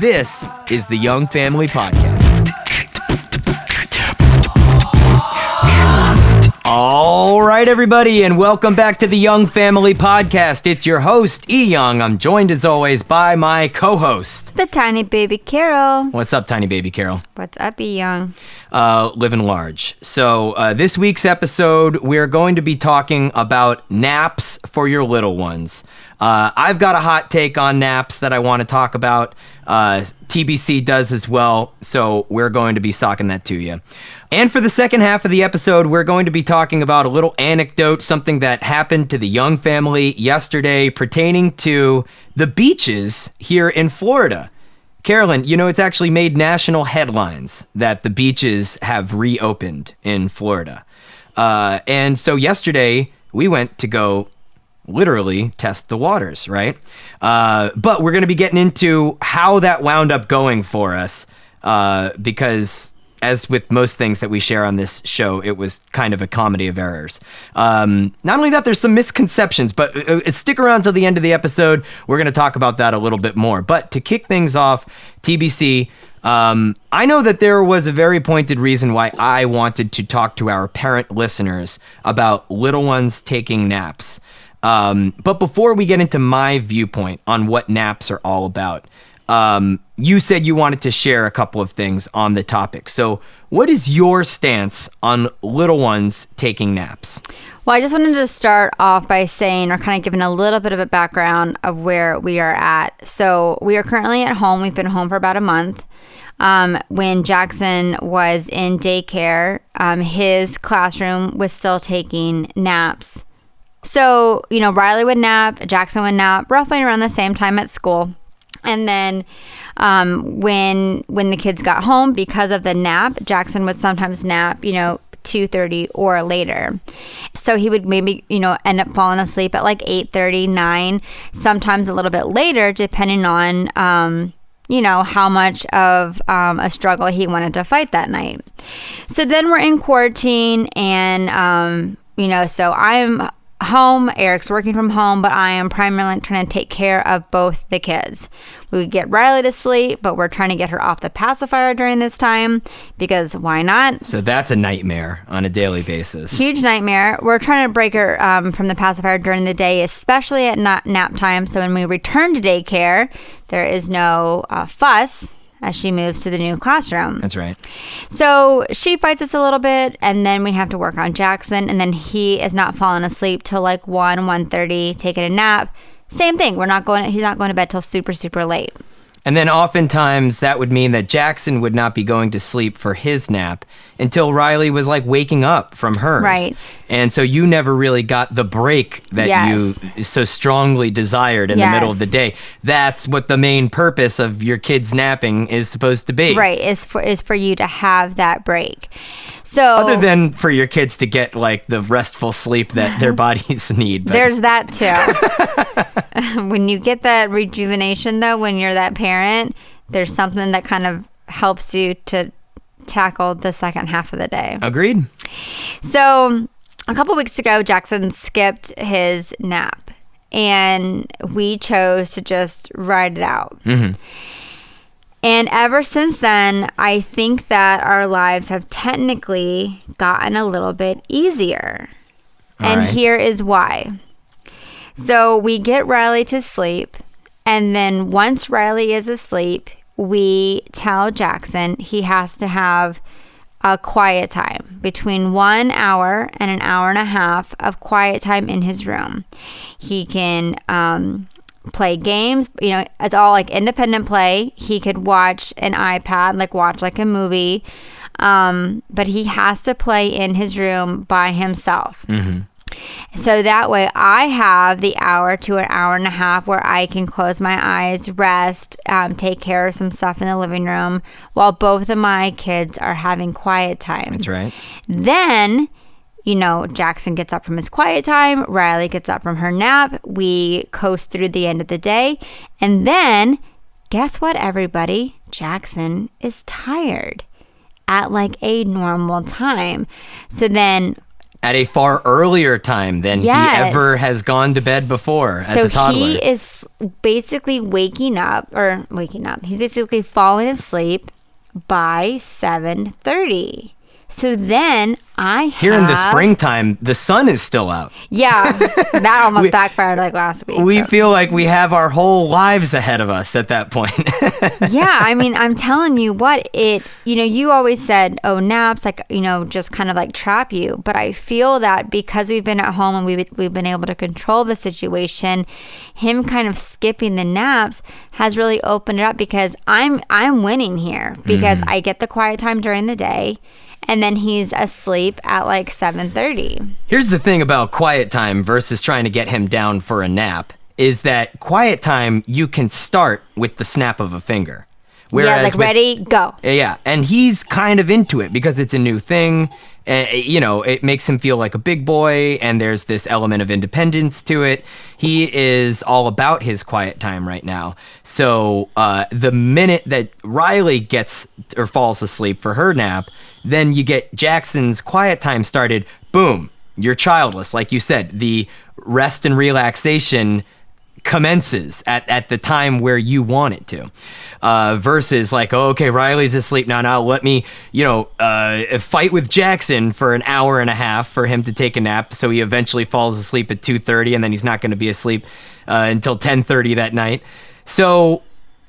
This is the Young Family Podcast. All right, everybody, and welcome back to the Young Family Podcast. It's your host, E. Young. I'm joined, as always, by my co-host, the tiny baby Carol. What's up, tiny baby Carol? What's up, E. Young? Living large. So this week's episode, we're going to be talking about naps for your little ones. I've got a hot take on naps that I want to talk about. TBC does as well, so we're going to be socking that to you. And for the second half of the episode, we're going to be talking about a little anecdote, something that happened to the Young family yesterday pertaining to the beaches here in Florida. Carolyn, you know, it's actually made national headlines that the beaches have reopened in Florida. And so yesterday, we went to go literally test the waters, right? But we're going to be getting into how that wound up going for us because, as with most things that we share on this show, it was kind of a comedy of errors. Not only that, there's some misconceptions, but stick around till the end of the episode. We're going to talk about that a little bit more. But to kick things off, TBC, I know that there was a very pointed reason why I wanted to talk to our parent listeners about little ones taking naps. But before we get into my viewpoint on what naps are all about, you said you wanted to share a couple of things on the topic. So what is your stance on little ones taking naps? Well, I just wanted to start off by saying, or kind of giving a little bit of a background of where we are at. So we are currently at home. We've been home for about a month. When Jackson was in daycare, his classroom was still taking naps. So, you know, Riley would nap, Jackson would nap roughly around the same time at school. And then when the kids got home, because of the nap, Jackson would sometimes nap, 2:30 or later. So he would maybe, end up falling asleep at like 8:30, 9, sometimes a little bit later, depending on, how much of a struggle he wanted to fight that night. So then we're in quarantine and, so I'm home. Erik's working from home, but I am primarily trying to take care of both the kids. We would get Riley to sleep, but we're trying to get her off the pacifier during this time because why not? So that's a nightmare on a daily basis. Huge nightmare. We're trying to break her from the pacifier during the day, especially at nap time. So when we return to daycare, there is no fuss as she moves to the new classroom. That's right. So she fights us a little bit, and then we have to work on Jackson, and then he is not falling asleep till like 1:30, taking a nap. Same thing. He's not going to bed till super, super late. And then oftentimes that would mean that Jackson would not be going to sleep for his nap until Riley was like waking up from hers. Right. And so you never really got the break that you so strongly desired in the middle of the day. That's what the main purpose of your kids napping is supposed to be. Right. Is for you to have that break. So other than for your kids to get like the restful sleep that their bodies need. But there's that too. When you get that rejuvenation though, when you're that parent, there's something that kind of helps you to tackle the second half of the day. Agreed. So a couple weeks ago, Jackson skipped his nap and we chose to just ride it out. Mm-hmm. And ever since then, I think that our lives have technically gotten a little bit easier. And here is why. So we get Riley to sleep, and then once Riley is asleep, we tell Jackson he has to have a quiet time, between 1 hour and an hour and a half of quiet time in his room. He can play games, it's all like independent play. He could watch an iPad, watch like a movie, but he has to play in his room by himself. Mm-hmm. So that way I have the hour to an hour and a half where I can close my eyes, rest, take care of some stuff in the living room while both of my kids are having quiet time. That's right. Then, Jackson gets up from his quiet time. Riley gets up from her nap. We coast through the end of the day. And then, guess what, everybody? Jackson is tired at like a normal time. So then at a far earlier time than he ever has gone to bed before as a toddler. So he is basically he's basically falling asleep by 7:30. So then here in the springtime, the sun is still out. Yeah, that almost backfired like last week. We feel like we have our whole lives ahead of us at that point. Yeah, I mean, I'm telling you what, you always said, oh, naps, like, just kind of like trap you. But I feel that because we've been at home and we've been able to control the situation, him kind of skipping the naps has really opened it up, because I'm winning here, because I get the quiet time during the day. And then he's asleep at like 7:30. Here's the thing about quiet time versus trying to get him down for a nap, is that quiet time, you can start with the snap of a finger. Whereas ready, go. Yeah, and he's kind of into it because it's a new thing. It makes him feel like a big boy, and there's this element of independence to it. He is all about his quiet time right now. So the minute that Riley gets or falls asleep for her nap, then you get Jackson's quiet time started. Boom, you're childless. Like you said, the rest and relaxation commences at the time where you want it to, versus like, oh, okay, Riley's asleep now let me fight with Jackson for an hour and a half for him to take a nap, so he eventually falls asleep at 2:30, and then he's not going to be asleep until 10:30 that night. So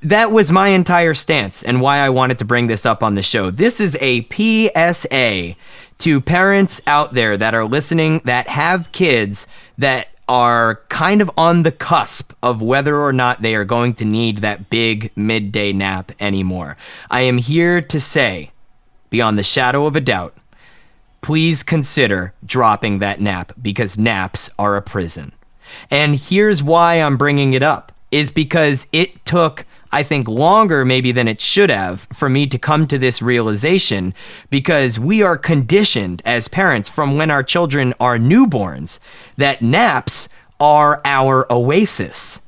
that was my entire stance and why I wanted to bring this up on the show. This is a PSA to parents out there that are listening that have kids that are kind of on the cusp of whether or not they are going to need that big midday nap anymore. I am here to say, beyond the shadow of a doubt, please consider dropping that nap, because naps are a prison. And here's why I'm bringing it up, is because it took, I think, longer maybe than it should have for me to come to this realization, because we are conditioned as parents from when our children are newborns that naps are our oasis.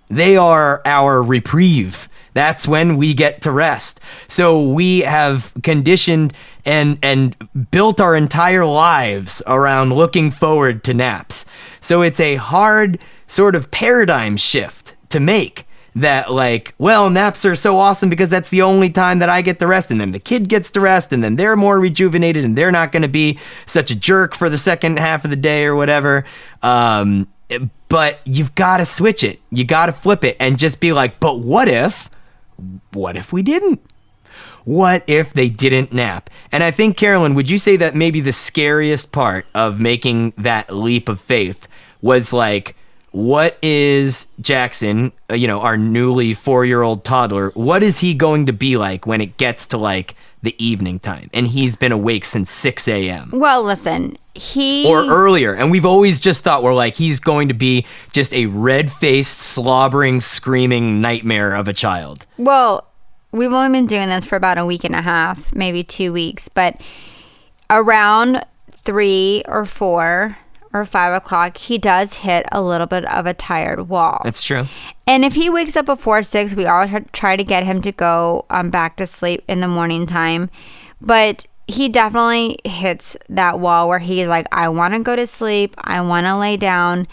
They are our reprieve. That's when we get to rest. So we have conditioned and built our entire lives around looking forward to naps. So it's a hard sort of paradigm shift to make, that like, well, naps are so awesome because that's the only time that I get to rest, and then the kid gets to rest, and then they're more rejuvenated, and they're not going to be such a jerk for the second half of the day or whatever. But you've got to switch it. You got to flip it and just be like, but what if we didn't? What if they didn't nap? And I think, Carolyn, would you say that maybe the scariest part of making that leap of faith was like, what is Jackson, our newly 4-year-old toddler, what is he going to be like when it gets to like the evening time and he's been awake since 6 a.m.? Well, listen, or earlier, and we've always just thought he's going to be just a red-faced, slobbering, screaming nightmare of a child. Well, we've only been doing this for about a week and a half, maybe 2 weeks, but around 3 or 4 or 5 o'clock, he does hit a little bit of a tired wall. That's true. And if he wakes up before 6, we always try to get him to go back to sleep in the morning time. But he definitely hits that wall where he's like, I want to go to sleep. I want to lay down.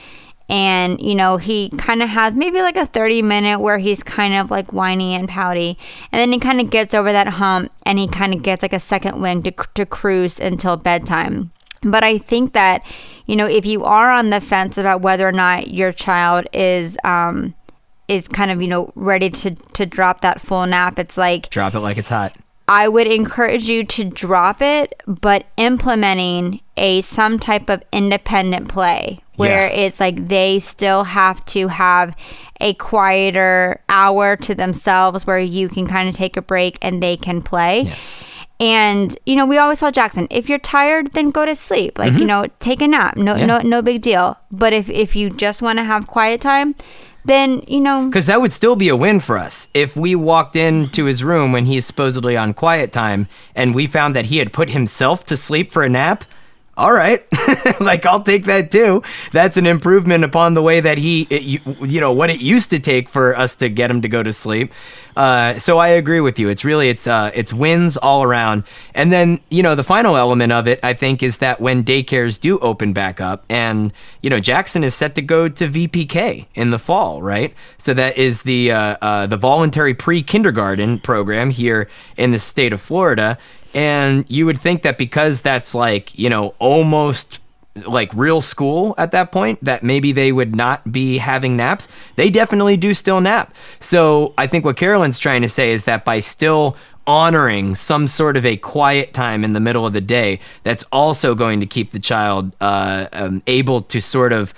And, he kind of has maybe like a 30-minute where he's kind of like whiny and pouty. And then he kind of gets over that hump and he kind of gets like a second wind to cruise until bedtime. But I think that, if you are on the fence about whether or not your child is kind of, ready to drop that full nap, it's like... Drop it like it's hot. I would encourage you to drop it, but implementing some type of independent play where it's like they still have to have a quieter hour to themselves where you can kind of take a break and they can play. Yes. And, we always tell Jackson, if you're tired, then go to sleep. Like, take a nap. No big deal. But if you just want to have quiet time, then, Because that would still be a win for us. If we walked into his room when he's supposedly on quiet time and we found that he had put himself to sleep for a nap, All right. Like, I'll take that too. That's an improvement upon the way that what it used to take for us to get him to go to sleep. So I agree with you. It's really, it's wins all around. And then, the final element of it, I think, is that when daycares do open back up and, Jackson is set to go to VPK in the fall, right? So that is the voluntary pre-kindergarten program here in the state of Florida. And you would think that because that's almost like real school at that point, that maybe they would not be having naps. They definitely do still nap. So I think what Carolyn's trying to say is that by still honoring some sort of a quiet time in the middle of the day, that's also going to keep the child able to sort of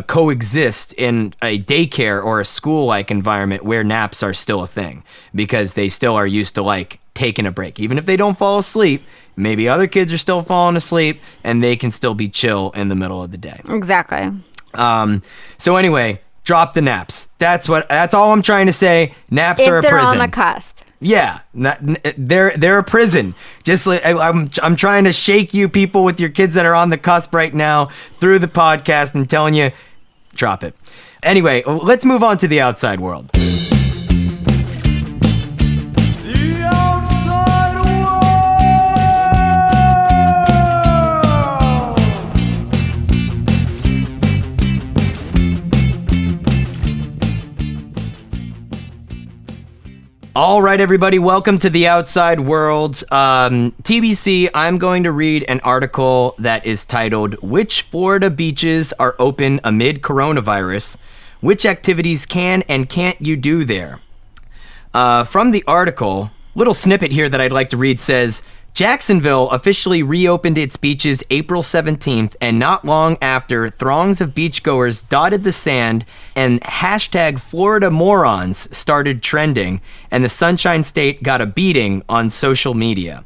coexist in a daycare or a school-like environment where naps are still a thing, because they still are used to taking a break. Even if they don't fall asleep, maybe other kids are still falling asleep and they can still be chill in the middle of the day. Exactly. So anyway, drop the naps. That's all I'm trying to say. Naps are a prison. If they're on the cusp. Yeah, they're a prison. Just like I'm trying to shake you people with your kids that are on the cusp right now through the podcast and telling you, drop it. Anyway, let's move on to the outside world. All right, everybody, welcome to the outside world. TBC, I'm going to read an article that is titled, "Which Florida Beaches Are Open Amid Coronavirus? Which Activities Can and Can't You Do There?" From the article, little snippet here that I'd like to read says, Jacksonville officially reopened its beaches April 17th, and not long after, throngs of beachgoers dotted the sand and hashtag Florida Morons started trending, and the Sunshine State got a beating on social media.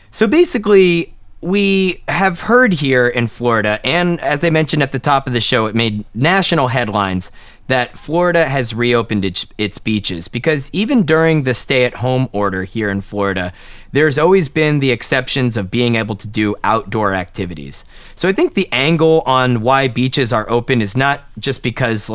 So basically, we have heard here in Florida, and as I mentioned at the top of the show, it made national headlines, that Florida has reopened its beaches, because even during the stay-at-home order here in Florida, there's always been the exceptions of being able to do outdoor activities. So I think the angle on why beaches are open is not just because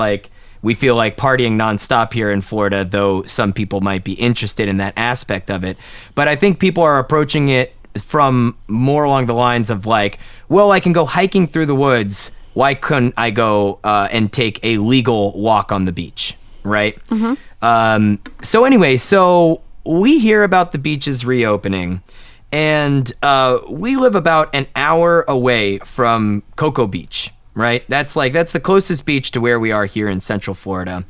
we feel like partying nonstop here in Florida, though some people might be interested in that aspect of it, but I think people are approaching it from more along the lines of well, I can go hiking through the woods. Why couldn't I go and take a legal walk on the beach, right? Mm-hmm. So anyway, we hear about the beaches reopening, and we live about an hour away from Cocoa Beach, right? That's the closest beach to where we are here in Central Florida.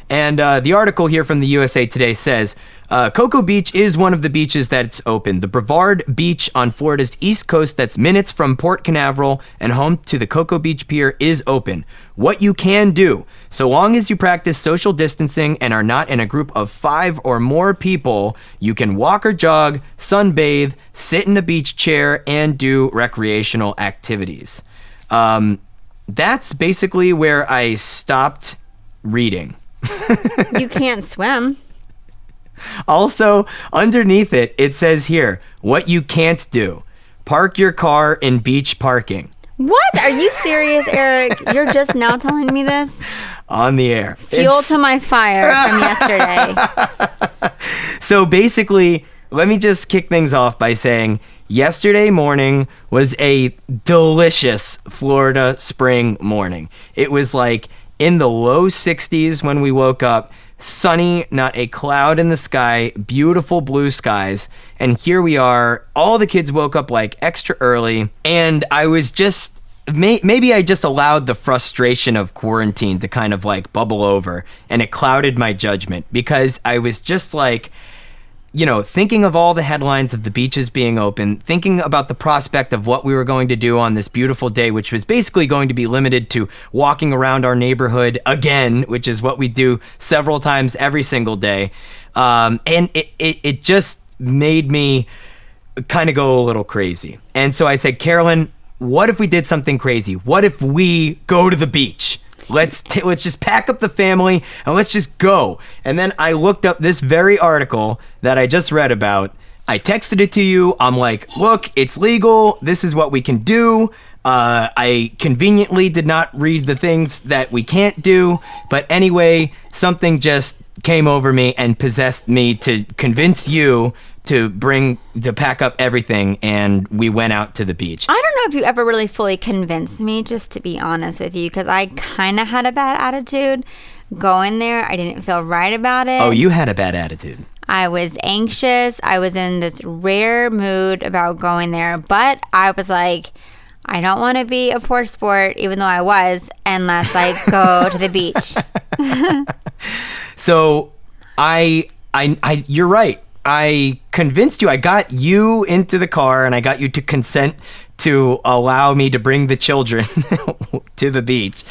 And the article here from the USA Today says, Cocoa Beach is one of the beaches that's open. The Brevard Beach on Florida's east coast that's minutes from Port Canaveral and home to the Cocoa Beach Pier is open. What you can do, so long as you practice social distancing and are not in a group of 5 or more people, you can walk or jog, sunbathe, sit in a beach chair, and do recreational activities. That's basically where I stopped reading. You can't swim. Also, underneath it, it says here, what you can't do. Park your car in beach parking. What? Are you serious, Eric? You're just now telling me this? On the air. Fuel to my fire from yesterday. So basically, let me just kick things off by saying, yesterday morning was a delicious Florida spring morning. It was in the low 60s when we woke up. Sunny, not a cloud in the sky, beautiful blue skies. And here we are. All the kids woke up extra early. And I was just, maybe I just allowed the frustration of quarantine to kind of bubble over. And it clouded my judgment, because I was just thinking of all the headlines of the beaches being open, thinking about the prospect of what we were going to do on this beautiful day, which was basically going to be limited to walking around our neighborhood again, which is what we do several times every single day. And it just made me kind of go a little crazy. And so I said, Carolyn, what if we did something crazy? What if we go to the beach? Let's just pack up the family and let's just go. And then I looked up this very article that I just read about. I texted it to you. I'm like, look, it's legal. This is what we can do. I conveniently did not read the things that we can't do. But anyway, something just came over me and possessed me to convince you to pack up everything, and we went out to the beach. I don't know if you ever really fully convinced me, just to be honest with you, because I kind of had a bad attitude going there. I didn't feel right about it. Oh, you had a bad attitude. I was anxious. I was in this rare mood about going there, but I was like, I don't want to be a poor sport, even though I was, and let's like go to the beach. So you're right. I convinced you. I got you into the car, and I got you to consent to allow me to bring the children to the beach.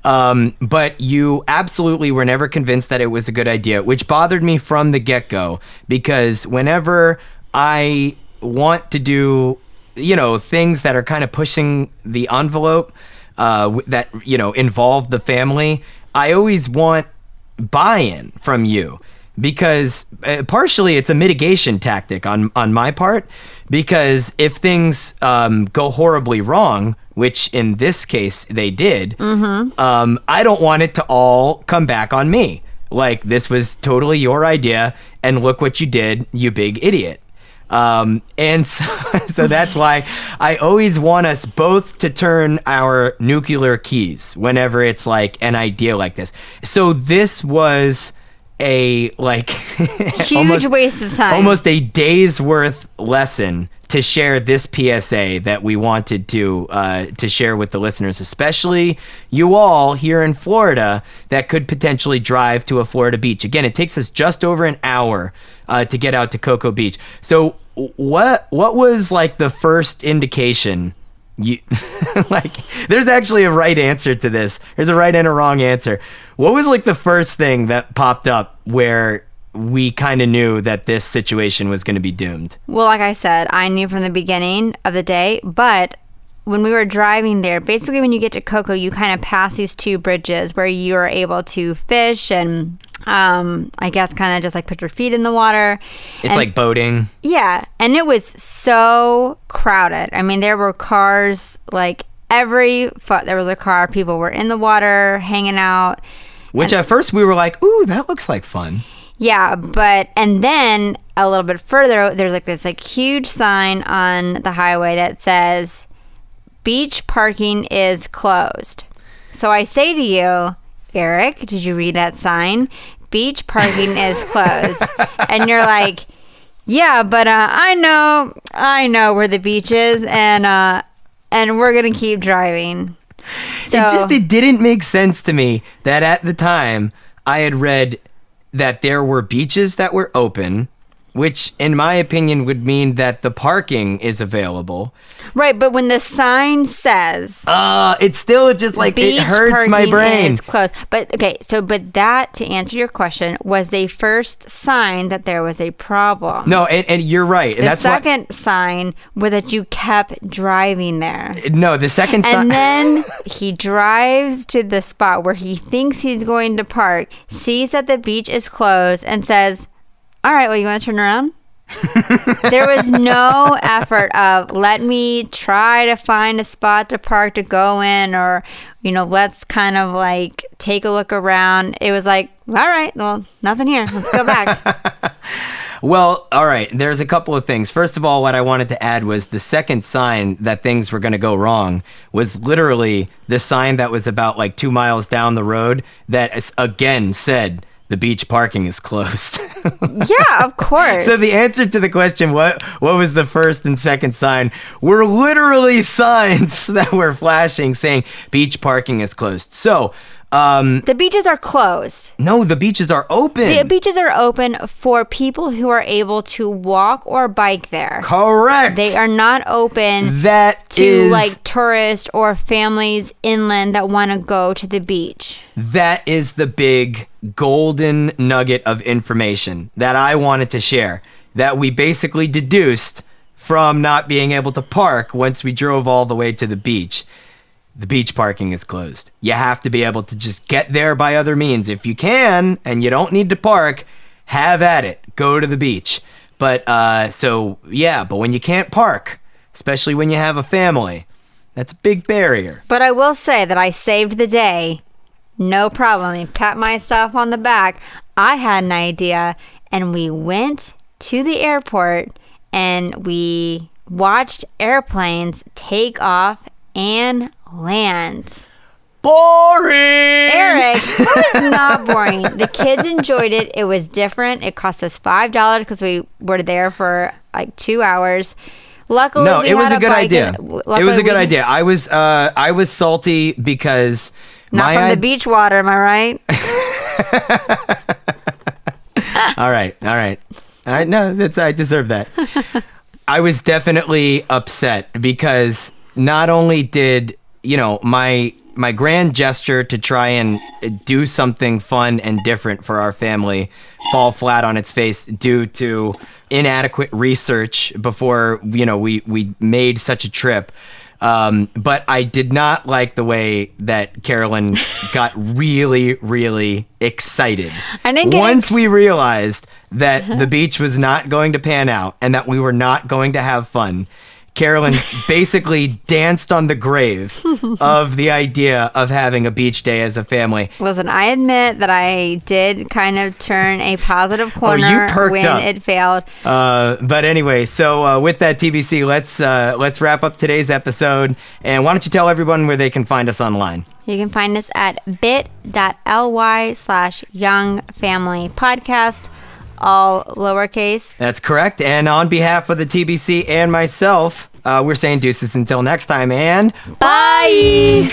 But you absolutely were never convinced that it was a good idea, which bothered me from the get-go, because whenever I want to do, things that are kind of pushing the envelope, that, involve the family, I always want buy-in from you. Because partially it's a mitigation tactic on my part, because if things go horribly wrong, which in this case they did, I don't want it to all come back on me. Like, this was totally your idea, and look what you did, you big idiot. And so that's why I always want us both to turn our nuclear keys whenever it's like an idea like this. So this was a huge waste of time, almost a day's worth lesson to share this PSA that we wanted to share with the listeners, especially you all here in Florida that could potentially drive to a Florida beach. Again, it takes us just over an hour to get out to Cocoa Beach. So what was like the first indication? There's actually a right answer to this. There's a right and a wrong answer. What was like the first thing that popped up where we kind of knew that this situation was going to be doomed? Well, like I said, I knew from the beginning of the day, but when we were driving there, basically when you get to Cocoa, you kind of pass these two bridges where you are able to fish and I guess kind of just like put your feet in the water. It's like boating. Yeah. And it was so crowded. I mean, there were cars, like every foot there was a car. People were in the water, hanging out. Which at first we were like, ooh, that looks like fun. Yeah, and then a little bit further, there's like this like huge sign on the highway that says, beach parking is closed. So I say to you, Eric, did you read that sign? Beach parking is closed. And you're like, yeah, but I know where the beach is, and we're gonna keep driving. So It didn't make sense to me that at the time I had read that there were beaches that were open, which in my opinion would mean that the parking is available. Right, but when the sign says it's still just like it hurts my brain. Is closed. But okay, but that, to answer your question, was the first sign that there was a problem. No, and you're right. The second sign was that you kept driving there. No, the second sign. And then he drives to the spot where he thinks he's going to park, sees that the beach is closed, and says, all right, well, you want to turn around? There was no effort of let me try to find a spot to park to go in, or let's kind of like take a look around. It was like, all right, well, nothing here, let's go back. Well, all right, there's a couple of things. First of all, what I wanted to add was the second sign that things were going to go wrong was literally the sign that was about like 2 miles down the road that again said the beach parking is closed. Yeah, of course. So the answer to the question, what was the first and second sign, were literally signs that were flashing saying beach parking is closed. So the beaches are closed. No, the beaches are open. The beaches are open for people who are able to walk or bike there. Correct. They are not open like tourists or families inland that want to go to the beach. That is the big golden nugget of information that I wanted to share, that we basically deduced from not being able to park once we drove all the way to the beach. The beach parking is closed. You have to be able to just get there by other means. If you can, and you don't need to park, have at it. Go to the beach. But but when you can't park, especially when you have a family, that's a big barrier. But I will say that I saved the day. No problem. I pat myself on the back. I had an idea, and we went to the airport and we watched airplanes take off and land. Boring! Eric, it was not boring. The kids enjoyed it. It was different. It cost us $5 because we were there for like 2 hours. Luckily, no, we it was had a good idea. It was a good idea. I was salty because not from the beach water. Am I right? All right. No, I deserve that. I was definitely upset because not only did my grand gesture to try and do something fun and different for our family fall flat on its face due to inadequate research before we made such a trip. But I did not like the way that Carolyn got really, really excited. Once we realized that the beach was not going to pan out and that we were not going to have fun, Carolyn basically danced on the grave of the idea of having a beach day as a family. Listen, I admit that I did kind of turn a positive corner when it failed. But anyway, so with that, TBC, let's wrap up today's episode. And why don't you tell everyone where they can find us online? You can find us at bit.ly/youngfamilypodcast. All lowercase. That's correct. And on behalf of the TBC and myself, we're saying deuces until next time, and bye!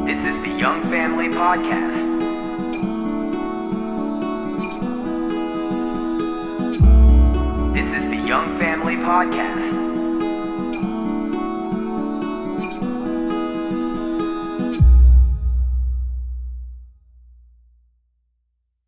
This is the Young Family Podcast. This is the Young Family Podcast.